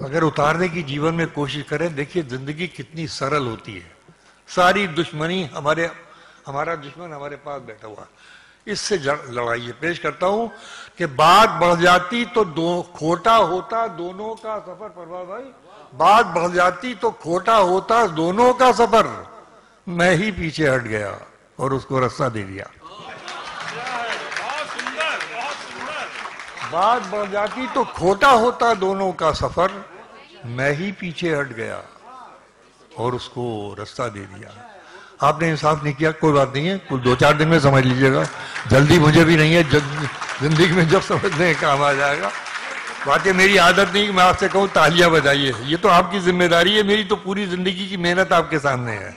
اگر اتارنے کی جیون میں کوشش کریں، دیکھیے زندگی کتنی سرل ہوتی ہے. ساری دشمنی ہمارا دشمن ہمارے پاس بیٹھا ہوا، اس سے لڑائی ہے. پیش کرتا ہوں کہ بات بڑھ جاتی تو کھوٹا ہوتا دونوں کا سفر. پروان بھائی، بات بڑھ جاتی تو کھوٹا ہوتا دونوں کا سفر، میں ہی پیچھے ہٹ گیا اور اس کو رستہ دے دیا. بات بڑھ جاتی تو کھوٹا ہوتا دونوں کا سفر، میں ہی پیچھے ہٹ گیا اور اس کو رستہ دے دیا. آپ نے انصاف نہیں کیا، کوئی بات نہیں ہے، کل 2-4 دن میں سمجھ لیجئے گا، جلدی مجھے بھی نہیں ہے، زندگی میں جب سمجھنے کا کام آ جائے گا. بات یہ میری عادت نہیں کہ میں آپ سے کہوں تالیاں بجائیے، یہ تو آپ کی ذمہ داری ہے، میری تو پوری زندگی کی محنت آپ کے سامنے ہے.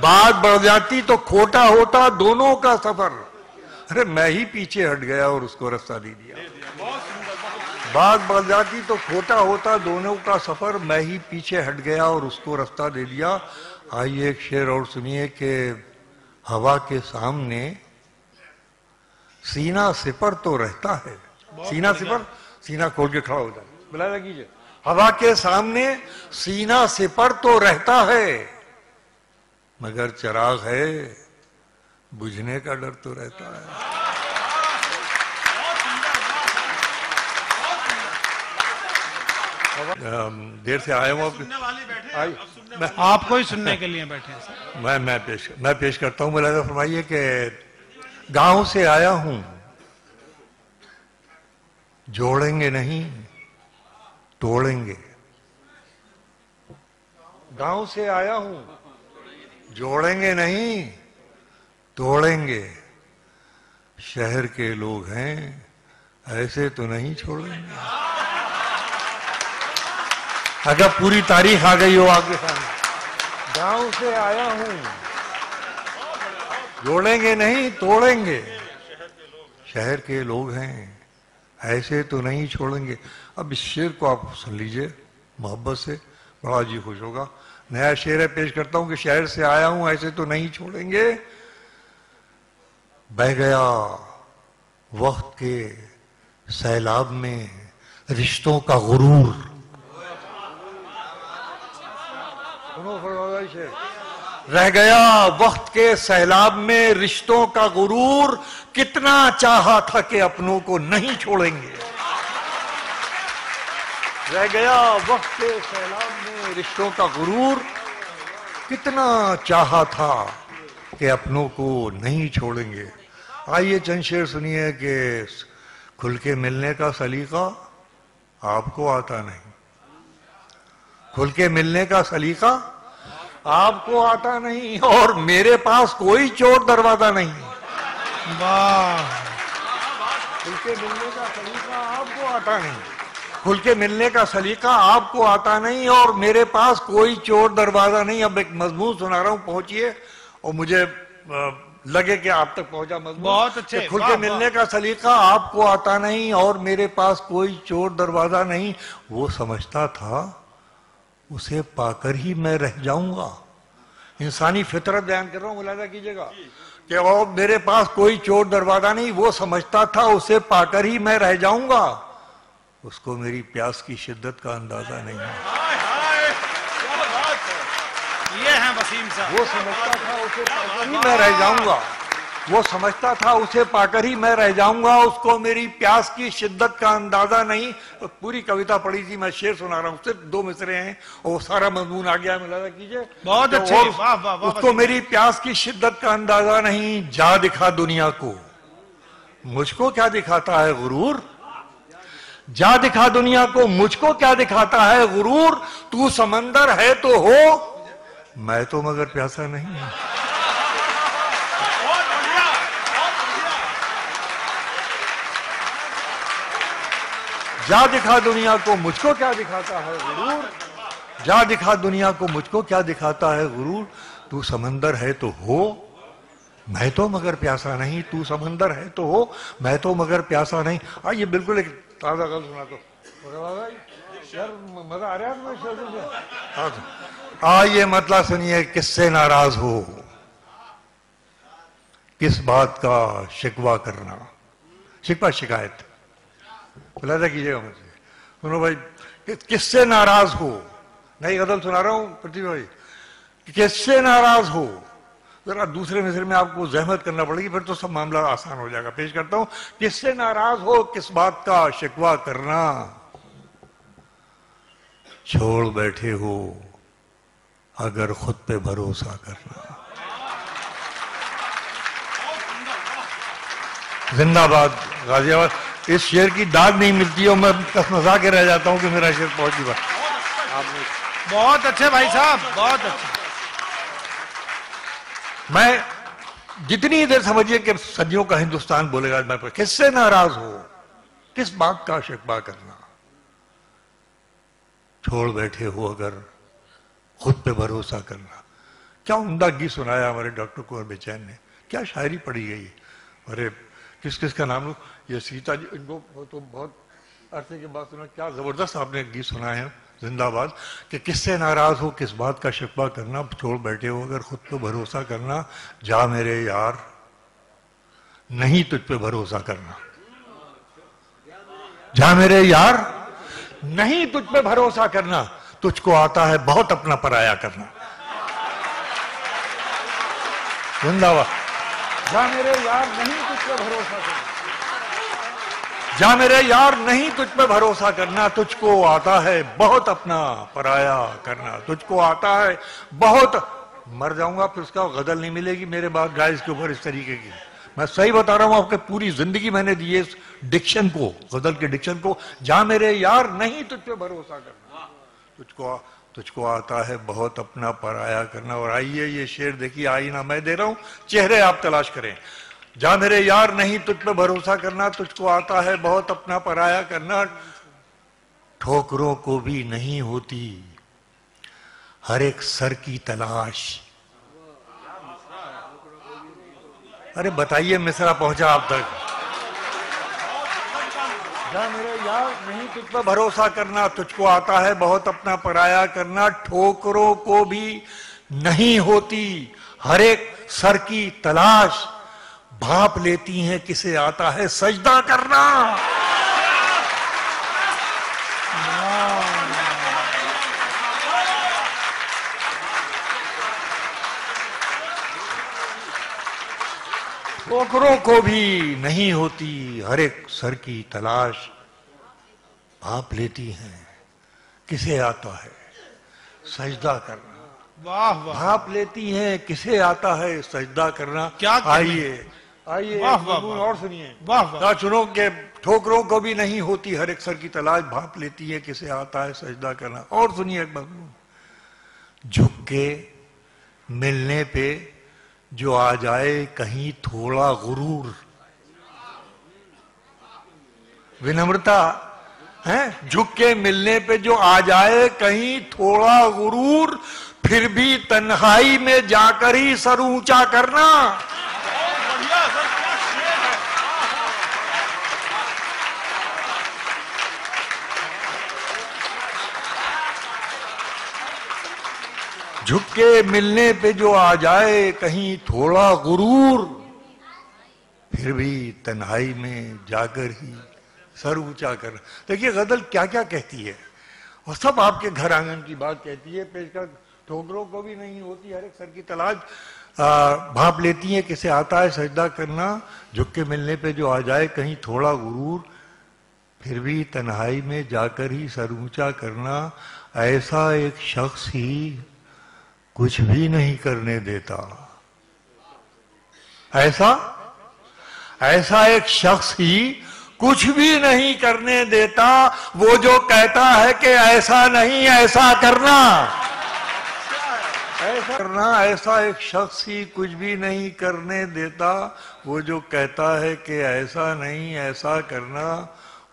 بات بڑھ جاتی تو کھوٹا ہوتا دونوں کا سفر، ارے میں ہی پیچھے ہٹ گیا اور اس کو رستہ دے دیا. بات بڑھ جاتی تو کھوٹا ہوتا دونوں کا سفر، میں ہی پیچھے ہٹ گیا اور اس کو رستہ دے دیا. آئیے ایک شعر اور سنیے کہ ہوا کے سامنے سینہ سپر تو رہتا ہے. سینہ سپر، سینہ کھول کے کھڑا ہو جائے، بلا لگیجئے. ہوا کے سامنے سینہ سپر تو رہتا ہے، مگر چراغ ہے بجھنے کا ڈر تو رہتا ہے. دیر سے آیا ہوں، آپ کو ہی سننے کے لیے بیٹھے ہیں سر. میں پیش کرتا ہوں. ملاحظہ فرمائیے کہ گاؤں سے آیا ہوں، جوڑیں گے نہیں توڑیں گے. گاؤں سے آیا ہوں، جوڑیں گے نہیں توڑیں گے. شہر کے لوگ ہیں ایسے تو نہیں چھوڑیں گے. اگر پوری تاریخ آ گئی ہو آپ کے سامنے. گاؤں سے آیا ہوں، جوڑیں گے نہیں توڑیں گے. شہر کے لوگ ہیں ایسے تو نہیں چھوڑیں گے. اب اس شعر کو آپ سن لیجئے محبت سے، بڑا جی خوش ہوگا. نیا شعر ہے، پیش کرتا ہوں کہ شہر سے آیا ہوں ایسے تو نہیں چھوڑیں گے. بہہ گیا وقت کے سیلاب میں رشتوں کا غرور. رہ گیا وقت کے سیلاب میں رشتوں کا غرور، کتنا چاہا تھا کہ اپنوں کو نہیں چھوڑیں گے. رہ گیا وقت کے سیلاب میں رشتوں کا غرور، کتنا چاہا تھا کہ اپنوں کو نہیں چھوڑیں گے. آئیے چند شعر سنیے کہ کھل کے ملنے کا سلیقہ آپ کو آتا نہیں. کھل کے ملنے کا سلیقہ آپ کو آتا نہیں، اور میرے پاس کوئی چور دروازہ نہیں. واہ. کھل کے ملنے کا سلیقہ آپ کو آتا نہیں. کھل کے ملنے کا سلیقہ آپ کو آتا نہیں، اور میرے پاس کوئی چور دروازہ نہیں. اب ایک مضمون سنا رہا ہوں، پہنچیے اور مجھے لگے کہ آپ تک پہنچا مضمون. بہت اچھے. کھل کے ملنے کا سلیقہ آپ کو آتا نہیں، اور میرے پاس کوئی چور دروازہ نہیں. وہ سمجھتا تھا اسے پا کر ہی میں رہ جاؤں گا. انسانی فطرت بیان کر رہا ہوں، ملاحظہ کیجئے گا کہ وہ میرے پاس کوئی چور دروازہ نہیں. وہ سمجھتا تھا اسے پا کر ہی میں رہ جاؤں گا. اس کو میری پیاس کی شدت کا اندازہ نہیں ہے. یہ ہیں وسیم صاحب. وہ سمجھتا تھا اسے پا کر ہی میں رہ جاؤں گا. وہ سمجھتا تھا اسے پا کر ہی میں رہ جاؤں گا. اس کو میری پیاس کی شدت کا اندازہ نہیں. پوری کویتا پڑھی تھی، میں شعر سنا رہا ہوں، صرف 2 مصرے ہیں اور وہ سارا مضمون آ گیا. ملاحظہ کیجئے. بہت اچھے. واہ واہ واہ. اس کو میری پیاس کی شدت کا اندازہ نہیں. جا دکھا دنیا کو، مجھ کو کیا دکھاتا ہے غرور. جا دکھا دنیا کو، مجھ کو کیا دکھاتا ہے غرور. تو سمندر ہے تو ہو، میں تو مگر پیاسا نہیں ہوں. جا دکھا دنیا کو، مجھ کو کیا دکھاتا ہے غرور. جا دکھا دنیا کو، مجھ کو کیا دکھاتا ہے غرور. تو سمندر ہے تو ہو، میں تو مگر پیاسا نہیں. تو سمندر ہے تو ہو، میں تو مگر پیاسا نہیں. یہ بالکل ایک تازہ غزل سنا تو مزہ آ رہا ہے. آئیے مطلع سنیے. کس سے ناراض ہو، کس بات کا شکوہ کرنا. شکوہ شکایت، ملاحظہ کیجئے گا مجھے. سنو بھائی، کس سے ناراض ہو، نئی غزل سنا رہا ہوں پرتھوی بھائی، کس سے ناراض ہو. ذرا دوسرے مصرے میں آپ کو زحمت کرنا پڑے گی، پھر تو سب معاملہ آسان ہو جائے گا. پیش کرتا ہوں. کس سے ناراض ہو، کس بات کا شکوہ کرنا، چھوڑ بیٹھے ہو اگر خود پہ بھروسہ کرنا. زندہ باد غازی آباد. اس شعر کی داد نہیں ملتی اور میں کسمسا کے رہ جاتا ہوں کہ میرا شعر پہنچ گیا. بہت اچھے بھائی صاحب، بہت اچھے. میں جتنی دیر سمجھیے کہ صدیوں کا ہندوستان بولے گا، میں کس سے ناراض ہو، کس بات کا شکوہ کرنا، چھوڑ بیٹھے ہو اگر خود پہ بھروسہ کرنا. کیا عمدہ گیت سنایا ہمارے ڈاکٹر کنور بے-چین نے، کیا شاعری پڑھی گئی. ارے کس کس کا نام لوں، یہ سیتا جی، ان کو تو بہت عرصے کے بعد سنا. کیا زبردست آپ نے گیت سنائے ہیں. زندہ باد. کہ کس سے ناراض ہو، کس بات کا شکوہ کرنا، چھوڑ بیٹھے ہو اگر خود پہ بھروسہ کرنا، جا میرے یار نہیں تجھ پہ بھروسہ کرنا. جا میرے یار نہیں تجھ پہ بھروسہ کرنا، تجھ کو آتا ہے بہت اپنا پرایا کرنا. زندہ باد. جا میرے یار نہیں تجھ پہ بھروسہ کرنا، جا میرے یار نہیں تجھ پہ بھروسہ کرنا، تجھ کو آتا ہے بہت اپنا پرایا کرنا. تجھ کو آتا ہے بہت. مر جاؤں گا پھر اس کا غزل نہیں ملے گی میرے بعد گائز کے اوپر اس طریقے کی. میں صحیح بتا رہا ہوں آپ کے، پوری زندگی میں نے دی اس ڈکشن کو، غزل کے ڈکشن کو. جا میرے یار نہیں تجھ پہ بھروسہ کرنا، تجھ کو آتا ہے بہت اپنا پرایا کرنا. اور آئیے یہ شعر دیکھیے، آئینہ میں دے رہا ہوں، چہرے آپ تلاش کریں. جا میرے یار نہیں تجھ پہ بھروسہ کرنا، تجھ کو آتا ہے بہت اپنا پرایا کرنا. ٹھوکروں کو بھی نہیں ہوتی ہر ایک سر کی تلاش. ارے بتائیے مصرع پہنچا آپ تک. جا میرے یار نہیں تجھ پہ بھروسہ کرنا، تجھ کو آتا ہے بہت اپنا پرایا کرنا. ٹھوکروں کو بھی نہیں ہوتی ہر ایک سر کی تلاش، بھاپ لیتی ہیں کسے آتا ہے سجدہ کرنا. ٹھوکروں کو بھی نہیں ہوتی ہر ایک سر کی تلاش، بھاپ لیتی ہیں کسے آتا ہے سجدہ کرنا. واہ واہ. بھاپ لیتی ہیں کسے آتا ہے سجدہ کرنا. کیا آئیے آئیے واہ واہ مضمون اور سنیے. واہ واہ. کہا سنو کہ ٹھوکروں کو بھی نہیں ہوتی ہر ایک سر کی تلاش، بھاپ لیتی ہے کسے آتا ہے سجدہ کرنا. اور سنیے ایک مضمون. جھک کے ملنے پہ جو آ جائے کہیں تھوڑا غرور، ونمرتا ہے. جھک کے ملنے پہ جو آ جائے کہیں تھوڑا غرور، پھر بھی تنہائی میں جا کر ہی سر اونچا کرنا. جھک کے ملنے پہ جو آ جائے کہیں تھوڑا غرور، پھر بھی تنہائی میں جا کر ہی سر اونچا کرنا. دیکھیے غزل کیا کیا کہتی ہے، اور سب آپ کے گھر آنگن کی بات کہتی ہے. پیش کر ٹھوکروں کو بھی نہیں ہوتی ہر ایک سر کی تلاش، بھاپ لیتی ہیں کسے آتا ہے سجدہ کرنا. جھک کے ملنے پہ جو آ جائے کہیں تھوڑا غرور، پھر بھی تنہائی میں جا کر ہی سر اونچا کرنا. ایسا ایک شخص ہی کچھ بھی نہیں کرنے دیتا. ایسا ایک شخص ہی کچھ بھی نہیں کرنے دیتا، وہ جو کہتا ہے کہ ایسا نہیں ایسا کرنا. ایسا ایک شخص ہی کچھ بھی نہیں کرنے دیتا، وہ جو کہتا ہے کہ ایسا نہیں ایسا کرنا.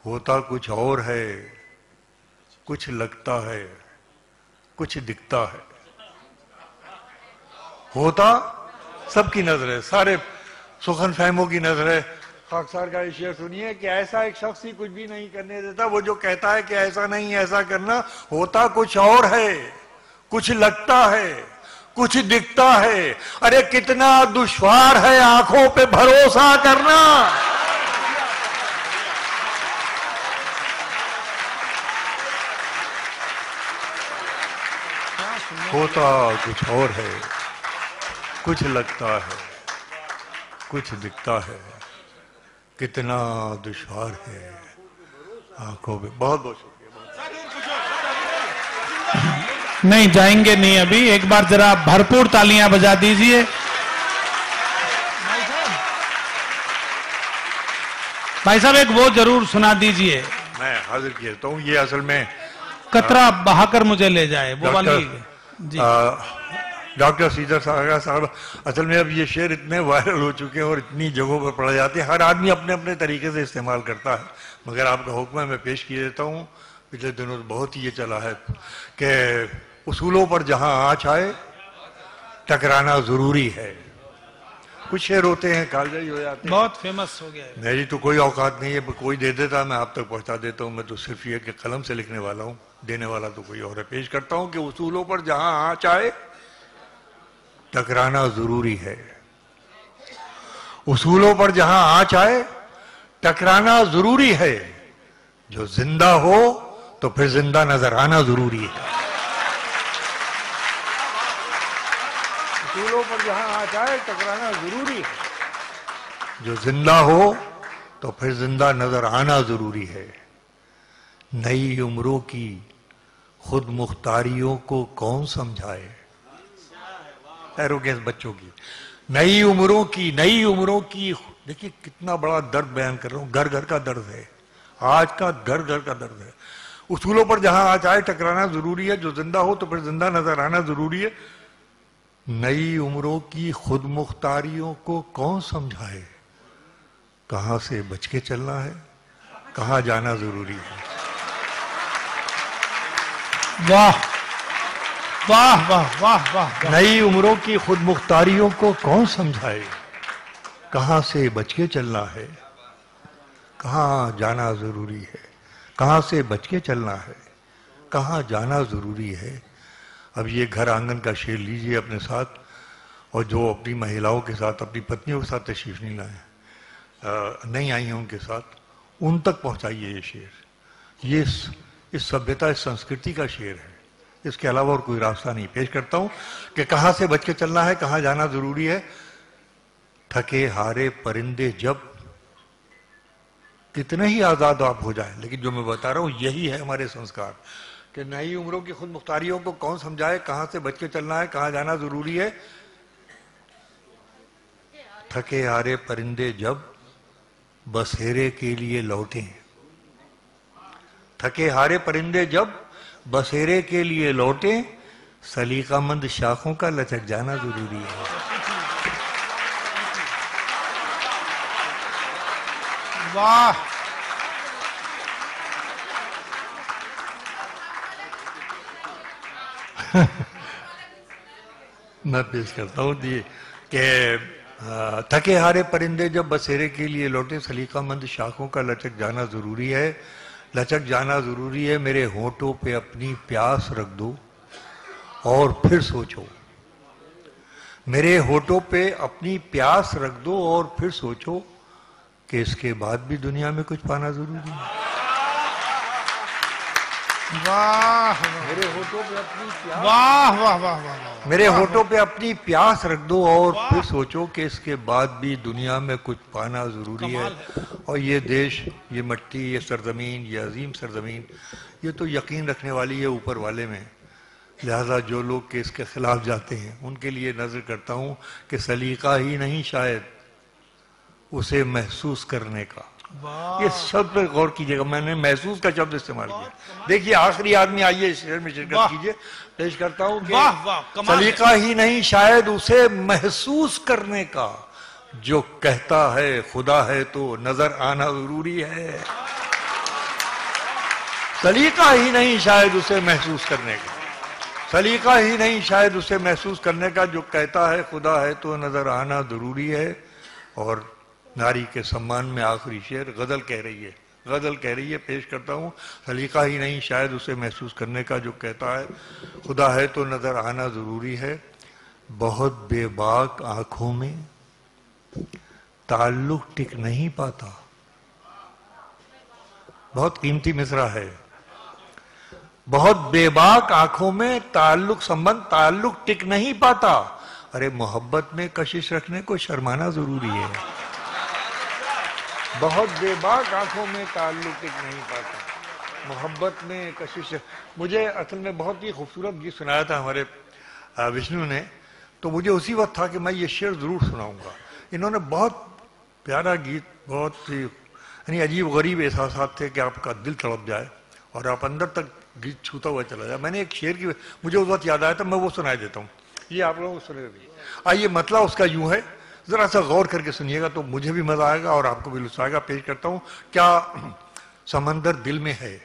ہوتا کچھ اور ہے، کچھ لگتا ہے، کچھ دکھتا ہے. ہوتا سب کی نظر ہے، سارے سخن فہموں کی نظر ہے. خاکسار کا یہ شعر سنیے کہ ایسا ایک شخص ہی کچھ بھی نہیں کرنے دیتا، وہ جو کہتا ہے کہ ایسا نہیں ایسا کرنا. ہوتا کچھ اور ہے، کچھ لگتا ہے، کچھ دکھتا ہے. ارے کتنا دشوار ہے آنکھوں پہ بھروسہ کرنا. ہوتا کچھ اور ہے، کچھ لگتا ہے، کچھ دکھتا ہے، کتنا دشوار ہے آنکھوں میں. بہت بہت شکریہ. نہیں جائیں گے نہیں ابھی، ایک بار ذرا بھرپور تالیاں بجا دیجئے. بھائی صاحب ایک وہ ضرور سنا دیجئے. میں حاضر کیتا ہوں. یہ اصل میں قطرہ بہا کر مجھے لے جائے وہ والی. جی ڈاکٹر سیدر صاحب اصل میں اب یہ شعر اتنے وائرل ہو چکے ہیں اور اتنی جگہوں پر پڑھے جاتے ہیں، ہر آدمی اپنے اپنے طریقے سے استعمال کرتا ہے، مگر آپ کا حکم ہے میں پیش کیے دیتا ہوں. پچھلے دنوں بہت ہی یہ چلا ہے کہ اصولوں پر جہاں آنچ آئے ٹکرانا ضروری ہے. کچھ شعر ہوتے ہیں کالجائی ہو جاتے ہیں. بہت فیمس ہو گیا ہے. میری تو کوئی اوقات نہیں ہے، کوئی دے دیتا میں آپ تک پہنچا دیتا ہوں. میں تو صرف یہ کہ قلم سے لکھنے والا ہوں، دینے والا تو کوئی اور ہے. پیش کرتا ہوں کہ اصولوں پر جہاں آنچ آئے ٹکرانا ضروری ہے. اصولوں پر جہاں آنچ آئے ٹکرانا ضروری ہے. جو زندہ ہو تو پھر زندہ نظر آنا ضروری ہے. اصولوں پر جہاں آنچ آئے ٹکرانا ضروری ہے. جو زندہ ہو تو پھر زندہ نظر آنا ضروری ہے. نئی عمروں کی خود مختاریوں کو کون سمجھائے. خیروں کے بچوں کی نئی عمروں کی دیکھیے کتنا بڑا درد بیان کر رہا ہوں. گھر گھر کا درد ہے، آج کا گھر گھر کا درد ہے. اصولوں پر جہاں آج آئے ٹکرانا ضروری ہے. جو زندہ ہو تو پھر زندہ نظر آنا ضروری ہے. نئی عمروں کی خود مختاریوں کو کون سمجھائے. کہاں سے بچ کے چلنا ہے، کہاں جانا ضروری ہے. واہ واہ واہ واہ واہ. نئی عمروں کی خود مختاریوں کو کون سمجھائے. کہاں سے بچ کے چلنا ہے، کہاں جانا ضروری ہے. کہاں سے بچ کے چلنا ہے، کہاں جانا ضروری ہے. اب یہ گھر آنگن کا شعر لیجئے اپنے ساتھ، اور جو اپنی مہیلاؤں کے ساتھ، اپنی پتنیوں کے ساتھ تشریف نہیں لائیں، نہیں آئی ہیں ان کے ساتھ، ان تک پہنچائیے یہ شعر. یہ اس سبھیتا، اس سنسکرتی کا شعر ہے. اس کے علاوہ اور کوئی راستہ نہیں. پیش کرتا ہوں کہ کہاں سے بچ کے چلنا ہے، کہاں جانا ضروری ہے. تھکے ہارے پرندے جب، کتنے ہی آزاد آپ ہو جائیں، لیکن جو میں بتا رہا ہوں یہی ہے ہمارے سنسکار، کہ نئی عمروں کی خود مختاریوں کو کون سمجھائے. کہاں سے بچ کے چلنا ہے، کہاں جانا ضروری ہے. تھکے ہارے پرندے جب بسیرے کے لیے لوٹیں. تھکے ہارے پرندے جب بسیرے کے لیے لوٹیں. سلیقہ مند شاخوں کا لچک جانا ضروری ہے. واہ. میں پیش کرتا ہوں کہ تھکے ہارے پرندے جب بسیرے کے لیے لوٹے. سلیقہ مند شاخوں کا لچک جانا ضروری ہے. لچک جانا ضروری ہے. میرے ہونٹوں پہ اپنی پیاس رکھ دو اور پھر سوچو. میرے ہونٹوں پہ اپنی پیاس رکھ دو اور پھر سوچو کہ اس کے بعد بھی دنیا میں کچھ پانا ضروری ہے. واہ میرے ہونٹوں پہ اپنی پیاس واہ واہ واہ واہ. میرے ہونٹوں پہ اپنی پیاس رکھ دو اور پھر سوچو کہ اس کے بعد بھی دنیا میں کچھ پانا ضروری ہے. اور یہ دیش، یہ مٹی، یہ سرزمین، یہ عظیم سرزمین، یہ تو یقین رکھنے والی ہے اوپر والے میں. لہذا جو لوگ کہ اس کے خلاف جاتے ہیں ان کے لیے نظر کرتا ہوں کہ سلیقہ ہی نہیں شاید اسے محسوس کرنے کا. یہ شبد پر غور کیجئے گا، میں نے محسوس کا شبد استعمال کیا. دیکھیے آخری آدمی آئیے اس شعر میں شرکت کیجئے. پیش کرتا ہوں کہ سلیقہ ہی نہیں شاید اسے محسوس کرنے کا. جو کہتا ہے خدا ہے تو نظر آنا ضروری ہے. سلیقہ ہی نہیں شاید اسے محسوس کرنے کا. سلیقہ ہی نہیں شاید اسے محسوس کرنے کا. جو کہتا ہے خدا ہے تو نظر آنا ضروری ہے. اور ناری کے سمان میں آخری شعر غزل کہہ رہی ہے. پیش کرتا ہوں. سلیقہ ہی نہیں شاید اسے محسوس کرنے کا. جو کہتا ہے خدا ہے تو نظر آنا ضروری ہے. بہت بے باک آنکھوں میں تعلق ٹک نہیں پاتا. بہت قیمتی مصرع ہے. بہت بے باک آنکھوں میں تعلق ٹک نہیں پاتا. ارے محبت میں کشش رکھنے کو شرمانا ضروری ہے. بہت بے باک آنکھوں میں تعلق ٹک نہیں پاتا. محبت میں کشش. مجھے اصل میں بہت ہی خوبصورت گیت سنایا تھا ہمارے وشنو نے, تو مجھے اسی وقت تھا کہ میں یہ شعر ضرور سناؤں گا. انہوں نے بہت پیارا گیت, بہت یعنی عجیب غریب احساسات تھے کہ آپ کا دل تڑپ جائے اور آپ اندر تک گیت چھوتا ہوا چلا جائے. میں نے ایک شعر کی مجھے اس وقت یاد آیا تھا, میں وہ سنا دیتا ہوں, یہ آپ لوگوں کو سنے گا. آئیے مطلع اس کا یوں ہے, ذرا سا غور کر کے سنیے گا تو مجھے بھی مزہ آئے گا اور آپ کو بھی لطف آئے گا. پیش کرتا ہوں. کیا سمندر دل میں ہے؟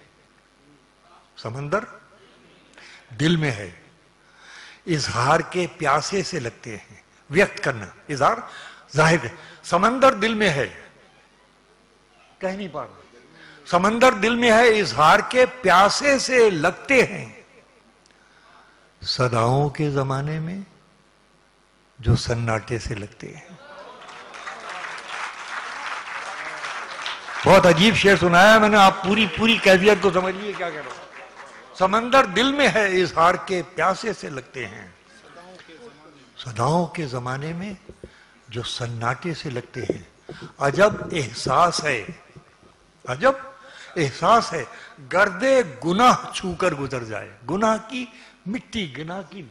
سمندر دل میں ہے, اظہار کے پیاسے سے لگتے ہیں. ویکت کرنا, اظہار ظاہر ہے. سمندر دل میں ہے, کہہ نہیں پا رہا. سمندر دل میں ہے, اظہار کے پیاسے سے لگتے ہیں. صداؤں کے زمانے میں جو سناٹے سے لگتے ہیں. بہت عجیب شعر سنایا ہے میں نے, آپ پوری کیفیت کو سمجھیے کیا کہہ رہا ہوں. سمندر دل میں ہے, اظہار کے پیاسے سے لگتے ہیں. صداؤں کے زمانے میں جو سناٹے سے لگتے ہیں. عجب احساس ہے, عجب احساس ہے, گردے گناہ چھو کر گزر جائے. گناہ کی مٹی, گناہ کی.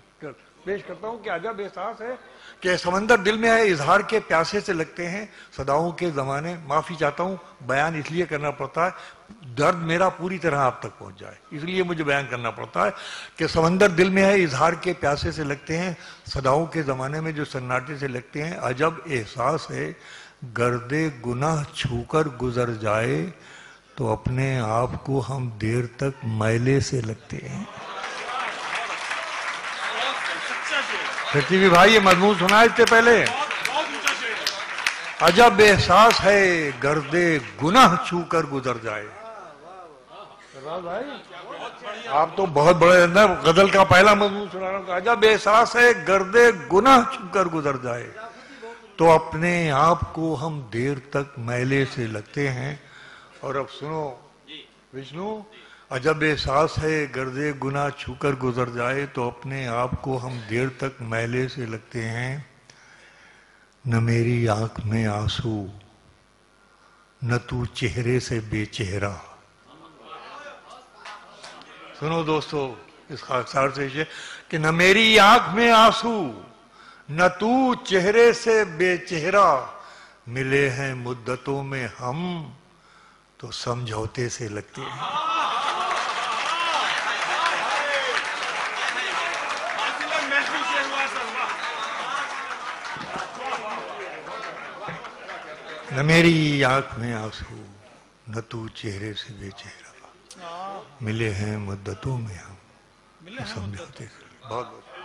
پیش کرتا ہوں کہ عجب احساس ہے کہ سمندر دل میں ہے, اظہار کے پیاسے سے لگتے ہیں. صداؤں کے زمانے, معافی چاہتا ہوں بیان اس لیے کرنا پڑتا ہے, درد میرا پوری طرح آپ تک پہنچ جائے, اس لیے مجھے بیان کرنا پڑتا ہے کہ سمندر دل میں ہے, اظہار کے پیاسے سے لگتے ہیں. صداؤں کے زمانے میں جو سناٹے سے لگتے ہیں. عجب احساس ہے, گردے گناہ چھو کر گزر جائے تو اپنے آپ کو ہم دیر تک میلے سے لگتے ہیں. شکتی بھی بھائی یہ مضمون سنا اس سے پہلے. عجب احساس ہے, گردے گناہ چھو کر گزر جائے. آپ تو بہت بڑے غزل کا پہلا مضمون سنا رہا ہوں. عجب احساس ہے, گردے گناہ چھو کر گزر جائے تو اپنے آپ کو ہم دیر تک میلے سے لگتے ہیں. اور اب سنو وشنو, عجب احساس ہے, گردے گناہ چھو کر گزر جائے تو اپنے آپ کو ہم دیر تک میلے سے لگتے ہیں. نہ میری آنکھ میں آنسو, نہ تو چہرے سے بے چہرہ. سنو دوستو اس خاکسار سے کہ نہ میری آنکھ میں آنسو, نہ تو چہرے سے بے چہرہ. ملے ہیں مدتوں میں ہم تو سمجھوتے سے لگتے ہیں. نہ میری آنکھ میں آنسو, نہ تو چہرے سے بے چہرہ. ملے ہیں مدتوں میں ہم سمجھوتے سے. بہت بہت